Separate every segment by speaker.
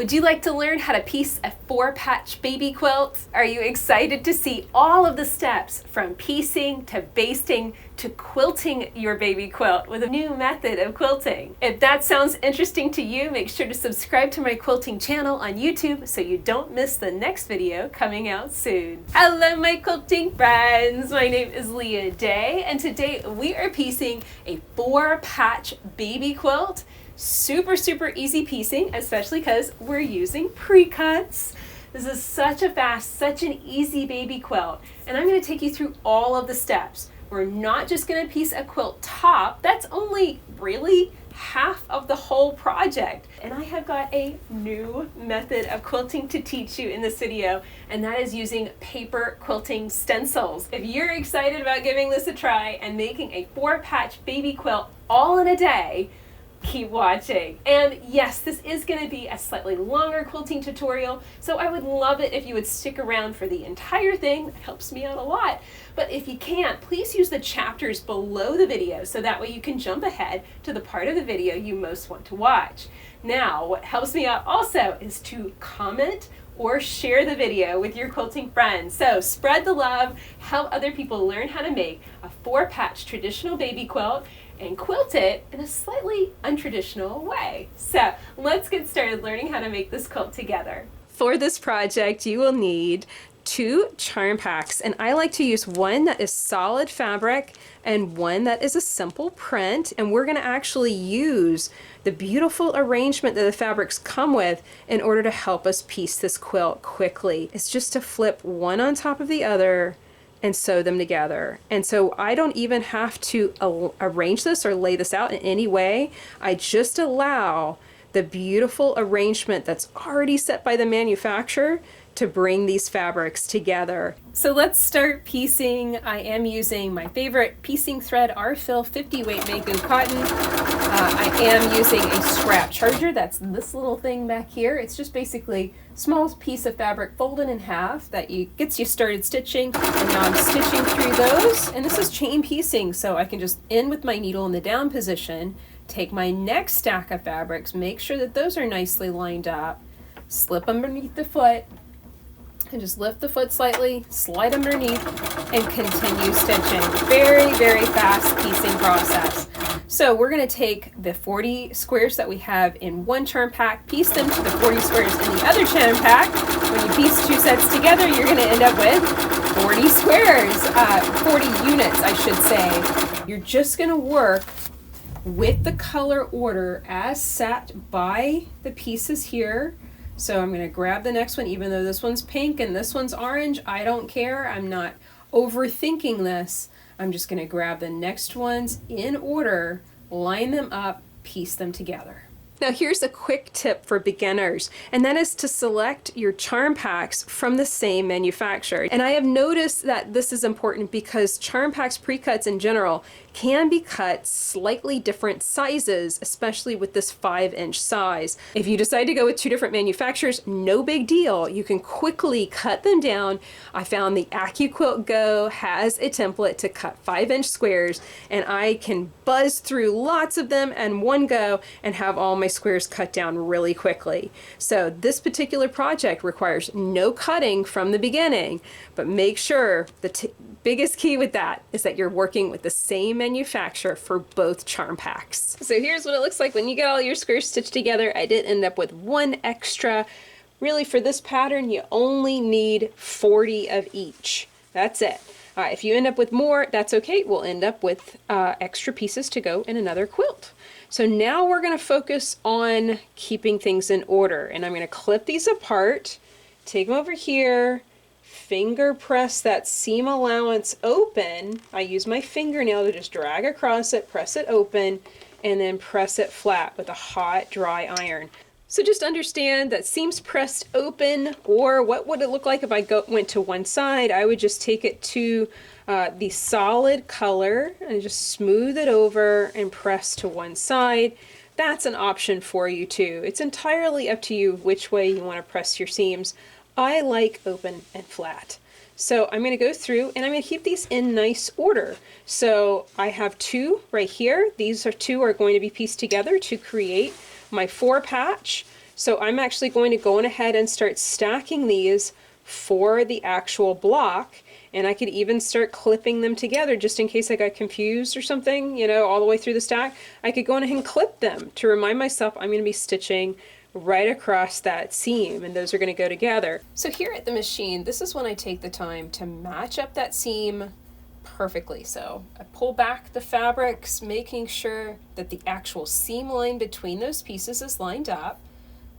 Speaker 1: Would you like to learn how to piece a 4-patch baby quilt? Are you excited to see all of the steps from piecing to basting to quilting your baby quilt with a new method of quilting? If that sounds interesting to you, make sure to subscribe to my quilting channel on YouTube so you don't miss the next video coming out soon. Hello my quilting friends, my name is Leah Day, and today we are piecing a 4-patch baby quilt. Super easy piecing, especially because we're using precuts. This is such a fast, such an easy baby quilt, and I'm going to take you through all of the steps. We're not just going to piece a quilt top. That's only really half of the whole project. And I have got a new method of quilting to teach you in this video, and that is using paper quilting stencils. If you're excited about giving this a try and making a 4-patch baby quilt all in a day, keep watching. And yes, this is going to be a slightly longer quilting tutorial, so I would love it if you would stick around for the entire thing. It helps me out a lot. But if you can't, please use the chapters below the video so that way you can jump ahead to the part of the video you most want to watch. Now, what helps me out also is to comment or share the video with your quilting friends. So spread the love, help other people learn how to make a 4-patch traditional baby quilt and quilt it in a slightly untraditional way. So let's get started learning how to make this quilt together. For this project, you will need 2 charm packs, and I like to use one that is solid fabric and one that is a simple print, and we're going to actually use the beautiful arrangement that the fabrics come with in order to help us piece this quilt quickly. It's just to flip one on top of the other and sew them together. And so I don't even have to arrange this or lay this out in any way. I just allow the beautiful arrangement that's already set by the manufacturer to bring these fabrics together. So let's start piecing. I am using my favorite piecing thread, R-Fill 50 weight Maygu cotton. I am using a scrap charger. That's this little thing back here. It's just basically a small piece of fabric folded in half that gets you started stitching. And now I'm stitching through those. And this is chain piecing, so I can just end with my needle in the down position, take my next stack of fabrics, make sure that those are nicely lined up, slip underneath the foot, and just lift the foot slightly, slide underneath, and continue stitching. Very fast piecing process. So we're going to take the 40 squares that we have in one charm pack, piece them to the 40 squares in the other charm pack. When you piece 2 sets together, you're going to end up with 40 squares, 40 units, I should say. You're just going to work with the color order as set by the pieces here. So I'm going to grab the next one, even though this one's pink and this one's orange. I don't care. I'm not overthinking this. I'm just going to grab the next ones in order, line them up, piece them together. Now here's a quick tip for beginners, and that is to select your charm packs from the same manufacturer. And I have noticed that this is important because charm packs, precuts in general, can be cut slightly different sizes, especially with this 5-inch size. If you decide to go with 2 different manufacturers, no big deal. You can quickly cut them down. I found the AccuQuilt Go has a template to cut 5-inch squares, and I can buzz through lots of them in one go and have all my squares cut down really quickly. So this particular project requires no cutting from the beginning, but make sure the biggest key with that is that you're working with the same manufacturer for both charm packs. So here's what it looks like when you get all your squares stitched together. I did end up with 1 extra. Really, for this pattern, you only need 40 of each. That's it. If you end up with more, that's okay. We'll end up with extra pieces to go in another quilt. So now we're going to focus on keeping things in order. And I'm going to clip these apart, take them over here, finger press that seam allowance open. I use my fingernail to just drag across it, press it open, and then press it flat with a hot, dry iron. So just understand that seams pressed open, or what would it look like if I went to one side? I would just take it to the solid color and just smooth it over and press to one side. That's an option for you too. It's entirely up to you which way you want to press your seams. I like open and flat. So I'm going to go through and I'm going to keep these in nice order. So I have 2 right here. These 2 are going to be pieced together to create my 4-patch.
Speaker 2: So I'm actually going to go on ahead and start stacking these for the actual block, and I could even start clipping them together just in case I got confused or something, you know, all the way through the stack. I could go on ahead and clip them to remind myself I'm going to be stitching right across that seam, and those are going to go together. So here at the machine, this is when I take the time to match up that seam perfectly. So I pull back the fabrics, making sure that the actual seam line between those pieces is lined up.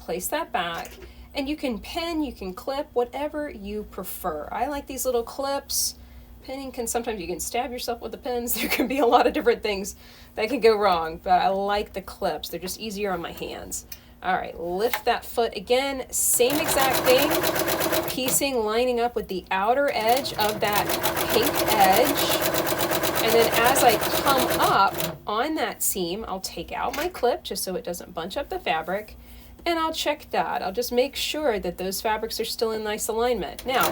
Speaker 2: Place that back, and you can pin, you can clip, whatever you prefer. I like these little clips. Pinning can sometimes, you can stab yourself with the pins. There can be a lot of different things that can go wrong, but I like the clips. They're just easier on my hands. All right, lift that foot again, same exact thing, piecing, lining up with the outer edge of that pink edge. And then as I come up on that seam, I'll take out my clip just so it doesn't bunch up the fabric. And I'll check that. I'll just make sure that those fabrics are still in nice alignment. Now,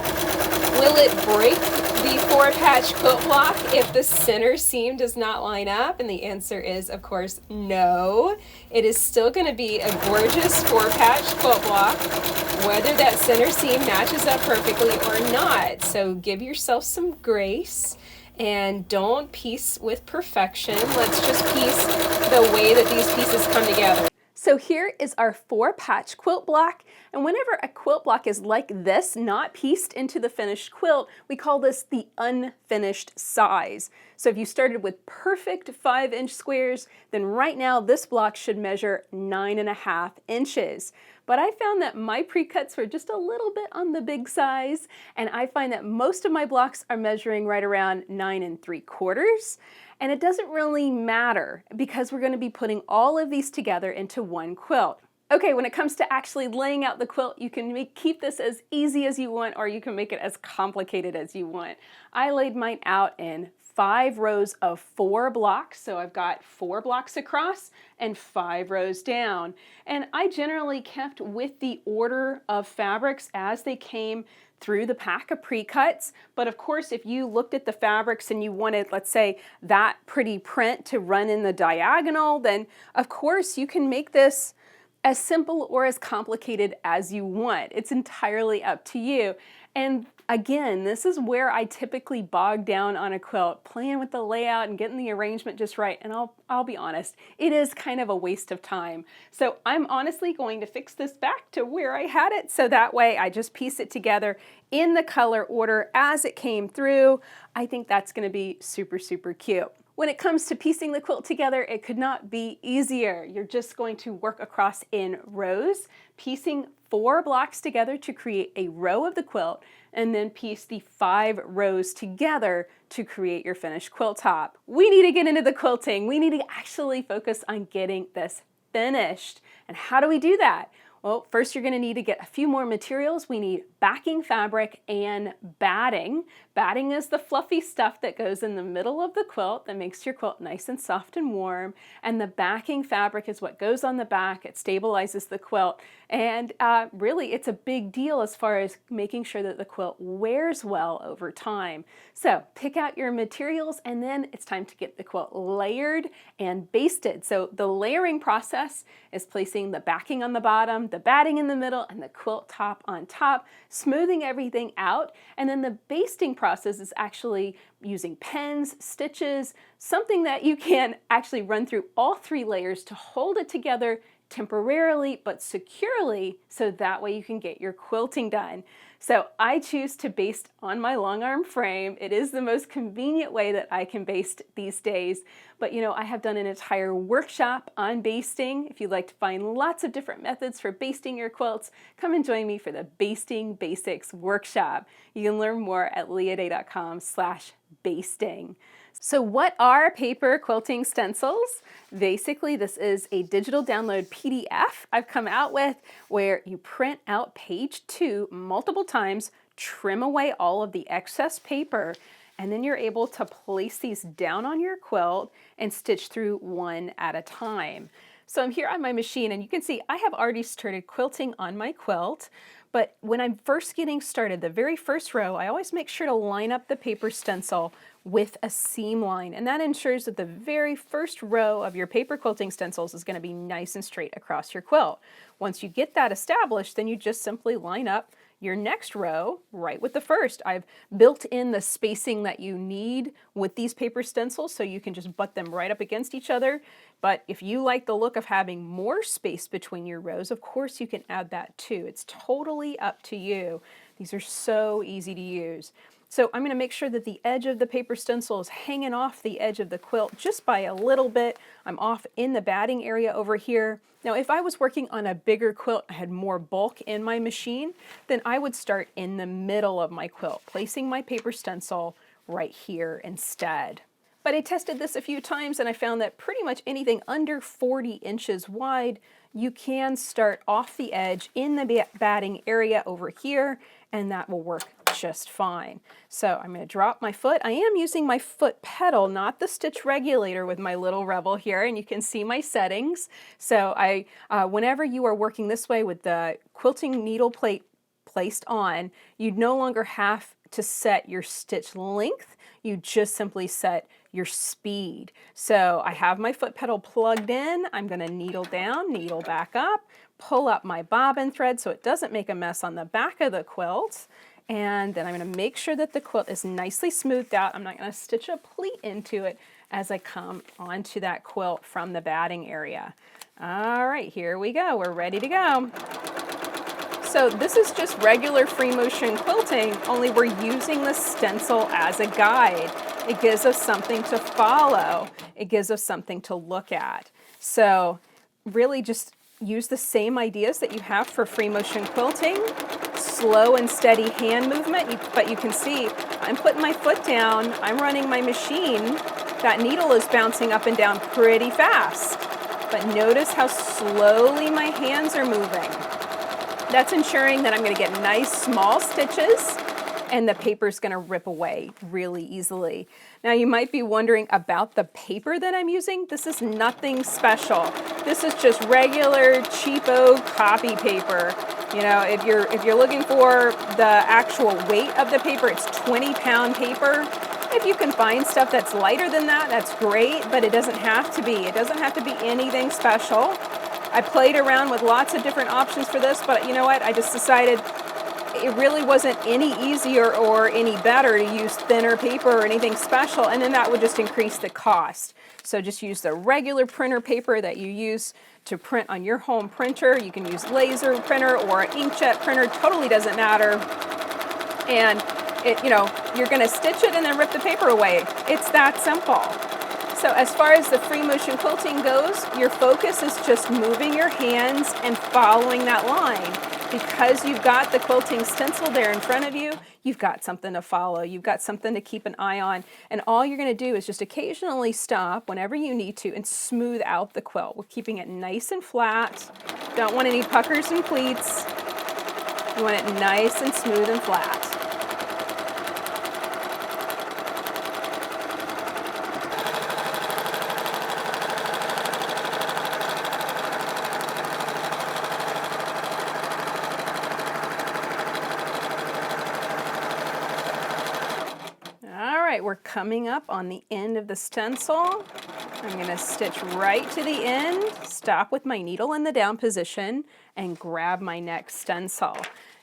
Speaker 2: will it break the 4-patch quilt block if the center seam does not line up? And the answer is, of course, no. It is still going to be a gorgeous 4-patch quilt block, whether that center seam matches up perfectly or not. So give yourself some grace and don't piece with perfection. Let's just piece the way that these pieces come together.
Speaker 1: So here is our 4-patch quilt block, and whenever a quilt block is like this, not pieced into the finished quilt, we call this the unfinished size. So if you started with perfect 5-inch squares, then right now this block should measure 9.5 inches. But I found that my precuts were just a little bit on the big size, and I find that most of my blocks are measuring right around 9 3/4. And it doesn't really matter because we're going to be putting all of these together into one quilt. Okay, when it comes to actually laying out the quilt, you can keep this as easy as you want, or you can make it as complicated as you want. I laid mine out in 5 rows of 4 blocks. So I've got 4 blocks across and 5 rows down. And I generally kept with the order of fabrics as they came through the pack of precuts. But of course, if you looked at the fabrics and you wanted, let's say, that pretty print to run in the diagonal, then of course you can make this as simple or as complicated as you want. It's entirely up to you. And again, this is where I typically bog down on a quilt, playing with the layout and getting the arrangement just right. And I'll be honest, it is kind of a waste of time. So I'm honestly going to fix this back to where I had it, so that way I just piece it together in the color order as it came through. I think that's going to be super, super cute. When it comes to piecing the quilt together, it could not be easier. You're just going to work across in rows, piecing 4 blocks together to create a row of the quilt, and then piece the 5 rows together to create your finished quilt top. We need to get into the quilting. We need to actually focus on getting this finished. And how do we do that? Well, first you're going to need to get a few more materials. We need backing fabric and batting. Batting is the fluffy stuff that goes in the middle of the quilt that makes your quilt nice and soft and warm. And the backing fabric is what goes on the back. It stabilizes the quilt. And really, it's a big deal as far as making sure that the quilt wears well over time. So pick out your materials, and then it's time to get the quilt layered and basted. So the layering process is placing the backing on the bottom, the batting in the middle, and the quilt top on top, smoothing everything out. And then the basting process is actually using pens, stitches, something that you can actually run through all 3 layers to hold it together temporarily but securely, so that way you can get your quilting done. So I choose to baste on my long arm frame. It is the most convenient way that I can baste these days. But you know, I have done an entire workshop on basting. If you'd like to find lots of different methods for basting your quilts, come and join me for the Basting Basics workshop. You can learn more at leahday.com/basting. So what are paper quilting stencils? Basically, this is a digital download PDF I've come out with where you print out page 2 multiple times, trim away all of the excess paper, and then you're able to place these down on your quilt and stitch through one at a time. So I'm here on my machine, and you can see I have already started quilting on my quilt. But when I'm first getting started, the very first row, I always make sure to line up the paper stencil with a seam line, and that ensures that the very first row of your paper quilting stencils is going to be nice and straight across your quilt. Once you get that established, then you just simply line up your next row right with the first. I've built in the spacing that you need with these paper stencils, so you can just butt them right up against each other. But if you like the look of having more space between your rows, of course you can add that too. It's totally up to you. These are so easy to use. So I'm going to make sure that the edge of the paper stencil is hanging off the edge of the quilt just by a little bit. I'm off in the batting area over here. Now, if I was working on a bigger quilt, I had more bulk in my machine, then I would start in the middle of my quilt, placing my paper stencil right here instead. But I tested this a few times and I found that pretty much anything under 40 inches wide, you can start off the edge in the batting area over here, and that will work just fine. So I'm going to drop my foot. I am using my foot pedal, not the stitch regulator with my little Rebel here, and you can see my settings. So whenever you are working this way with the quilting needle plate placed on, you no longer have to set your stitch length. You just simply set your speed. So I have my foot pedal plugged in. I'm going to needle down, needle back up, pull up my bobbin thread so it doesn't make a mess on the back of the quilt. And then I'm going to make sure that the quilt is nicely smoothed out. I'm not going to stitch a pleat into it as I come onto that quilt from the batting area. All right, here we go. We're ready to go. So this is just regular free motion quilting, only we're using the stencil as a guide. It gives us something to follow. It gives us something to look at. So really just use the same ideas that you have for free motion quilting. Slow and steady hand movement, but you can see I'm putting my foot down, I'm running my machine. That needle is bouncing up and down pretty fast. But notice how slowly my hands are moving. That's ensuring that I'm going to get nice small stitches and the paper's going to rip away really easily. Now you might be wondering about the paper that I'm using. This is nothing special. This is just regular cheapo copy paper. You know, if you're looking for the actual weight of the paper, it's 20-pound paper. If you can find stuff that's lighter than that, that's great, but it doesn't have to be. It doesn't have to be anything special. I played around with lots of different options for this, but you know what? I just decided it really wasn't any easier or any better to use thinner paper or anything special, and then that would just increase the cost. So just use the regular printer paper that you use to print on your home printer. You can use laser printer or an inkjet printer, totally doesn't matter. And you're going to stitch it and then rip the paper away. It's that simple. So as far as the free motion quilting goes, your focus is just moving your hands and following that line. Because you've got the quilting stencil there in front of you, you've got something to follow. You've got something to keep an eye on. And all you're going to do is just occasionally stop whenever you need to and smooth out the quilt. We're keeping it nice and flat. Don't want any puckers and pleats. You want it nice and smooth and flat. We're coming up on the end of the stencil. I'm going to stitch right to the end, stop with my needle in the down position, and grab my next stencil.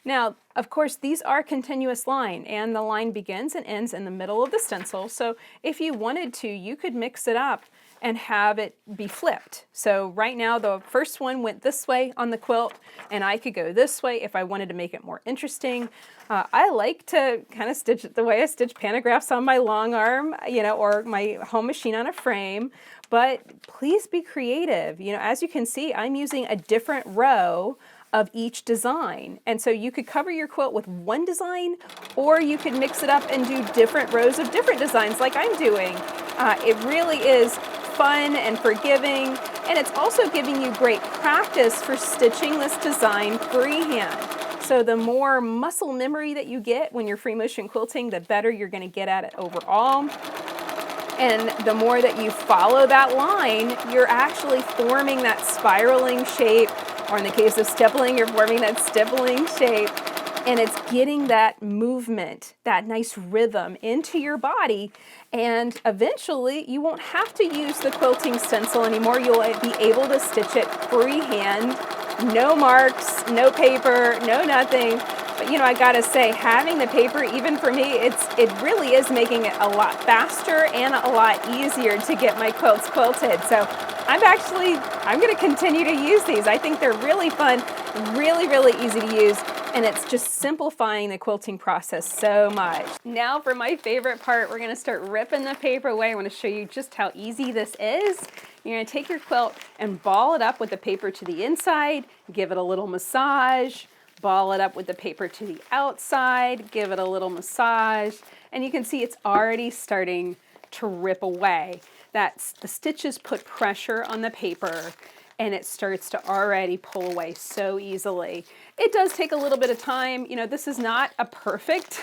Speaker 1: Now, of course, these are continuous line, and the line begins and ends in the middle of the stencil. So if you wanted to, you could mix it up and have it be flipped. So right now the first one went this way on the quilt, and I could go this way if I wanted to make it more interesting. I like to kind of stitch it the way I stitch pantographs on my long arm, or my home machine on a frame, but please be creative. As you can see, I'm using a different row of each design. And so you could cover your quilt with one design, or you could mix it up and do different rows of different designs like I'm doing. It really is fun and forgiving, and it's also giving you great practice for stitching this design freehand. So the more muscle memory that you get when you're free motion quilting, the better you're going to get at it overall. And the more that you follow that line, you're actually forming that spiraling shape, or in the case of stippling, you're forming that stippling shape. and it's getting that movement, that nice rhythm into your body, and eventually you won't have to use the quilting stencil anymore. You'll be able to stitch it freehand, no marks, no paper, no nothing. But you know, I gotta say, having the paper, even for me, it really is making it a lot faster and a lot easier to get my quilts quilted. So I'm gonna continue to use these. I think they're really fun, really, really easy to use, and it's just simplifying the quilting process so much. Now for my favorite part, we're gonna start ripping the paper away. I wanna show you just how easy this is. You're gonna take your quilt and ball it up with the paper to the inside, give it a little massage, ball it up with the paper to the outside, give it a little massage, and you can see it's already starting to rip away. The stitches put pressure on the paper and it starts to already pull away so easily. It does take a little bit of time. You know, this is not a perfect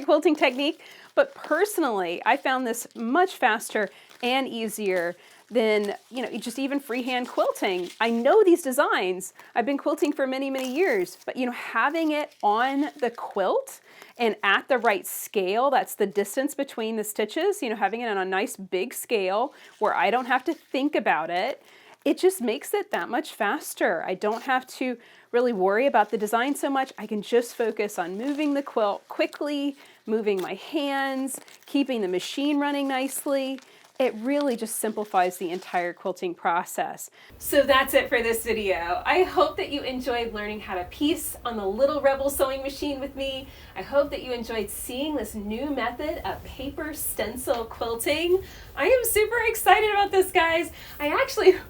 Speaker 1: quilting technique, but personally, I found this much faster and easier than, you know, just even freehand quilting. I know these designs. I've been quilting for many, many years, but you know, having it on the quilt and at the right scale, that's the distance between the stitches, you know, having it on a nice big scale where I don't have to think about it, it just makes it that much faster. I don't have to really worry about the design so much. I can just focus on moving the quilt quickly, moving my hands, keeping the machine running nicely. It really just simplifies the entire quilting process. So that's it for this video. I hope that you enjoyed learning how to piece on the Little Rebel sewing machine with me. I hope that you enjoyed seeing this new method of paper stencil quilting. I am super excited about this, guys.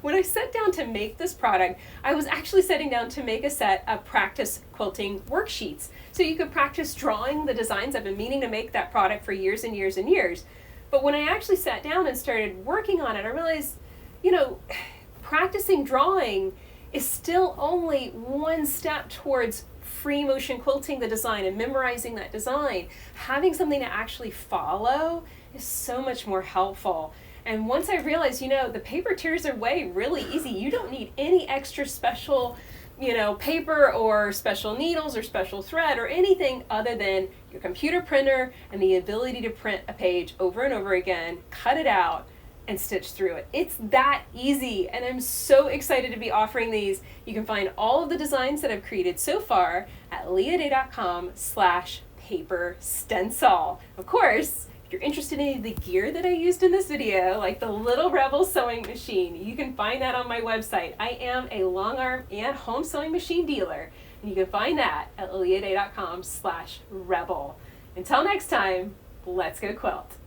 Speaker 1: When I sat down to make this product, I was actually sitting down to make a set of practice quilting worksheets. So you could practice drawing the designs. I've been meaning to make that product for years and years and years. But when I actually sat down and started working on it, I realized, you know, practicing drawing is still only one step towards free motion quilting the design and memorizing that design. Having something to actually follow is so much more helpful. And once I realized, you know, the paper tears away really easy. You don't need any extra special, you know, paper or special needles or special thread or anything other than your computer printer and the ability to print a page over and over again, cut it out, and stitch through it. It's that easy, and I'm so excited to be offering these. You can find all of the designs that I've created so far at leahday.com/paper stencil. Of course, if you're interested in any of the gear that I used in this video, like the Little Rebel sewing machine, you can find that on my website. I am a long arm and home sewing machine dealer, and you can find that at leahday.com/rebel. Until next time, let's go quilt.